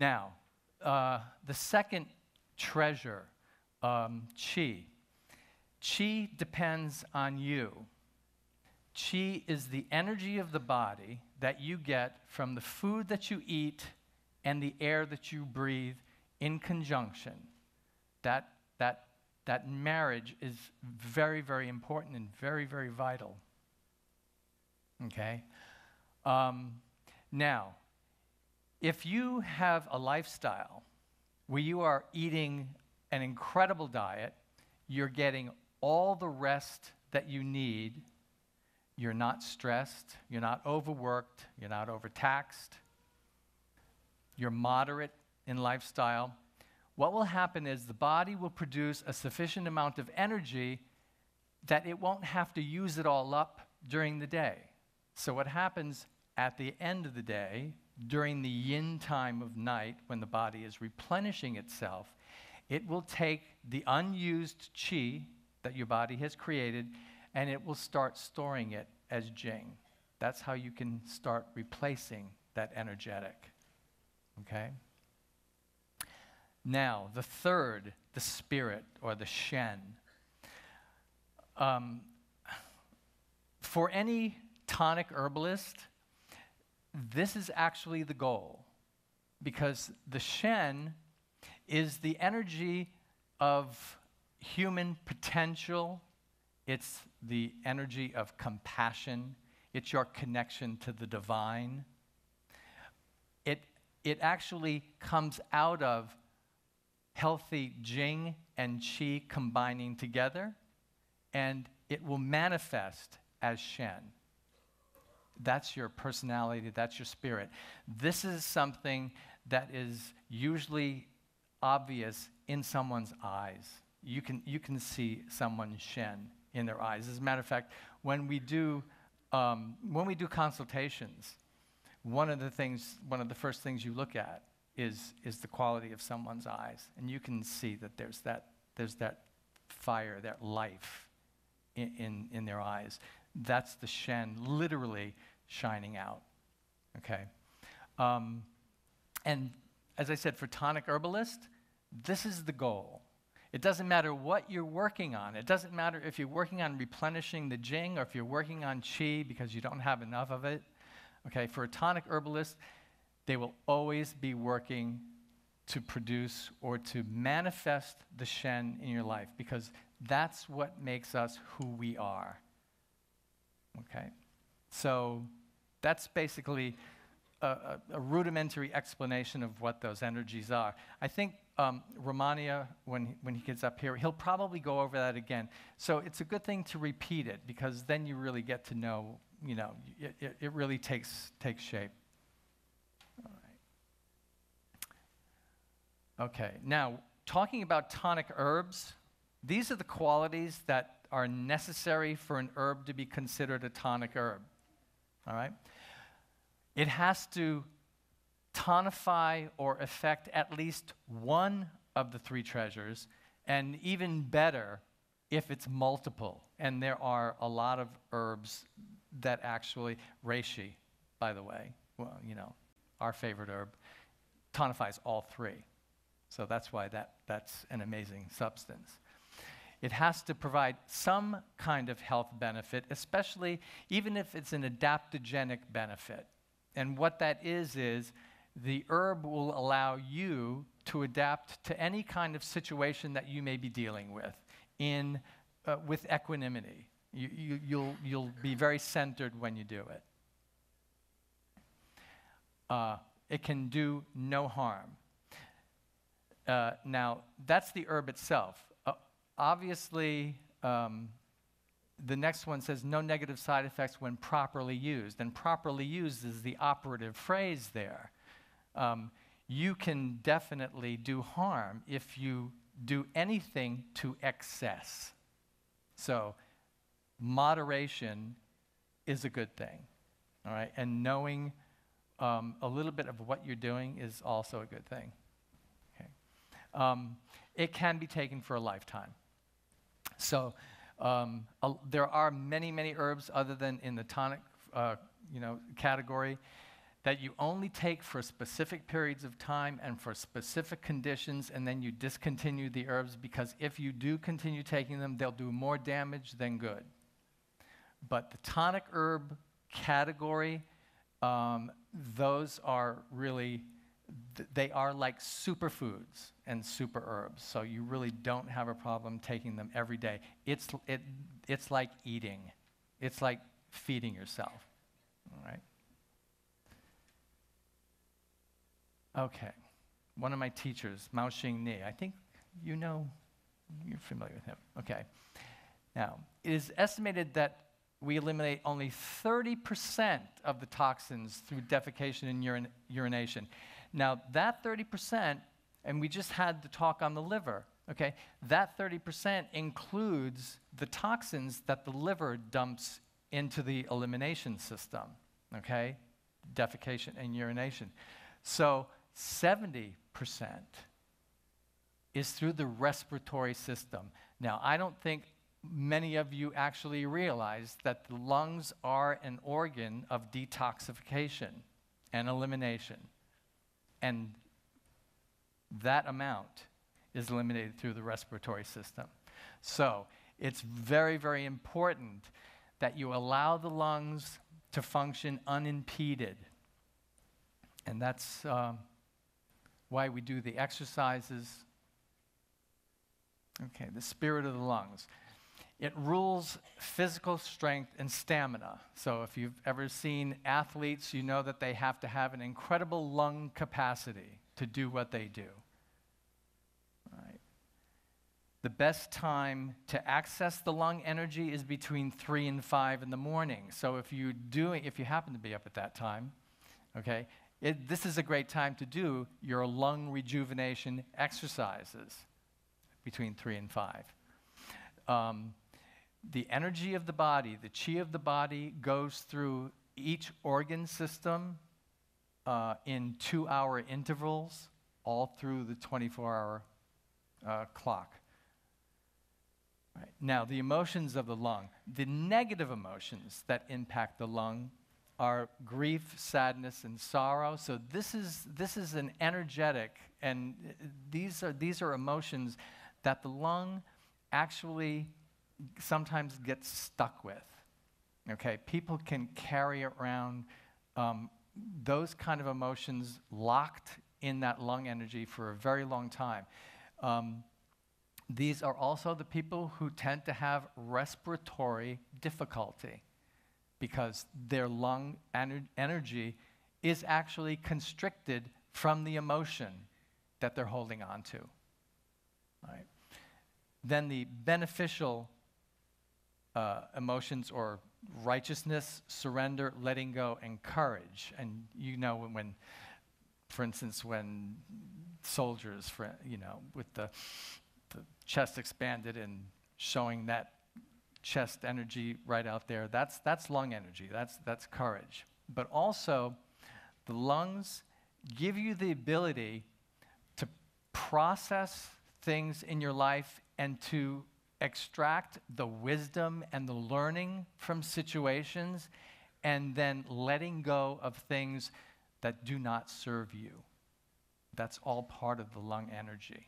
Now, the second treasure, qi. Qi depends on you. Qi is the energy of the body that you get from the food that you eat and the air that you breathe in conjunction. That marriage is very, very important and very, very vital. Okay? Now, if you have a lifestyle where you are eating an incredible diet, you're getting all the rest that you need, you're not stressed, you're not overworked, you're not overtaxed, you're moderate in lifestyle, what will happen is the body will produce a sufficient amount of energy that it won't have to use it all up during the day. So what happens at the end of the day, during the yin time of night, when the body is replenishing itself, it will take the unused qi that your body has created, and it will start storing it as Jing. That's how you can start replacing that energetic. Okay? Now, the third, the spirit, or the Shen. For any tonic herbalist, this is actually the goal, because the Shen is the energy of human potential. It's the energy of compassion. It's your connection to the divine. It actually comes out of healthy Jing and Qi combining together, and it will manifest as Shen. That's your personality, that's your spirit. This is something that is usually obvious in someone's eyes. You can see someone's Shen in their eyes. As a matter of fact, when we do consultations, one of the first things you look at is the quality of someone's eyes, and you can see that there's that fire, that life in their eyes. That's the Shen literally shining out. Okay, and as I said, for tonic herbalist, this is the goal. It doesn't matter what you're working on. It doesn't matter if you're working on replenishing the Jing or if you're working on Qi because you don't have enough of it. Okay, for a tonic herbalist, they will always be working to produce or to manifest the Shen in your life, because that's what makes us who we are. Okay, so that's basically a rudimentary explanation of what those energies are. I think Romania, when he gets up here, he'll probably go over that again. So it's a good thing to repeat it, because then you really get to know, it really takes shape. All right. Okay, now talking about tonic herbs, these are the qualities that are necessary for an herb to be considered a tonic herb. All right? It has to tonify or affect at least one of the three treasures, and even better if it's multiple. And there are a lot of herbs that actually, reishi, by the way, well, our favorite herb, tonifies all three. So that's why that's an amazing substance. It has to provide some kind of health benefit, especially even if it's an adaptogenic benefit. And what that is the herb will allow you to adapt to any kind of situation that you may be dealing with with equanimity. You'll be very centered when you do it. It can do no harm. Now, that's the herb itself. Obviously, the next one says no negative side effects when properly used. And properly used is the operative phrase there. You can definitely do harm if you do anything to excess. So moderation is a good thing, all right? And knowing a little bit of what you're doing is also a good thing. Okay. It can be taken for a lifetime. So there are many, many herbs other than in the tonic category that you only take for specific periods of time and for specific conditions, and then you discontinue the herbs, because if you do continue taking them, they'll do more damage than good. But the tonic herb category, those are really, they are like superfoods and super herbs, so you really don't have a problem taking them every day. It's like eating. It's like feeding yourself, all right? Okay, one of my teachers, Mao Xing-Ni, I think you know, you're familiar with him. Okay, now, it is estimated that we eliminate only 30% of the toxins through defecation and urination. Now, that 30%, and we just had the talk on the liver, okay? That 30% includes the toxins that the liver dumps into the elimination system, okay? Defecation and urination. So 70% is through the respiratory system. Now, I don't think many of you actually realize that the lungs are an organ of detoxification and elimination. And that amount is eliminated through the respiratory system. So it's very, very important that you allow the lungs to function unimpeded. And that's why we do the exercises. Okay, the spirit of the lungs. It rules physical strength and stamina. So if you've ever seen athletes, you know that they have to have an incredible lung capacity to do what they do. All right. The best time to access the lung energy is between 3 and 5 in the morning. So if you happen to be up at that time, okay, this is a great time to do your lung rejuvenation exercises between 3 and 5. The energy of the body, the chi of the body, goes through each organ system in 2-hour intervals, all through the 24-hour clock. Right. Now, the emotions of the lung, the negative emotions that impact the lung are grief, sadness, and sorrow. So this is an energetic, and these are emotions that the lung actually sometimes gets stuck with. Okay, people can carry around those kind of emotions locked in that lung energy for a very long time. These are also the people who tend to have respiratory difficulty because their lung energy is actually constricted from the emotion that they're holding on to. All right. Then the beneficial emotions, or righteousness, surrender, letting go, and courage. And you know when for instance, when soldiers, with the chest expanded and showing that chest energy right out there, that's lung energy, that's courage. But also, the lungs give you the ability to process things in your life and to extract the wisdom and the learning from situations, and then letting go of things that do not serve you. That's all part of the lung energy.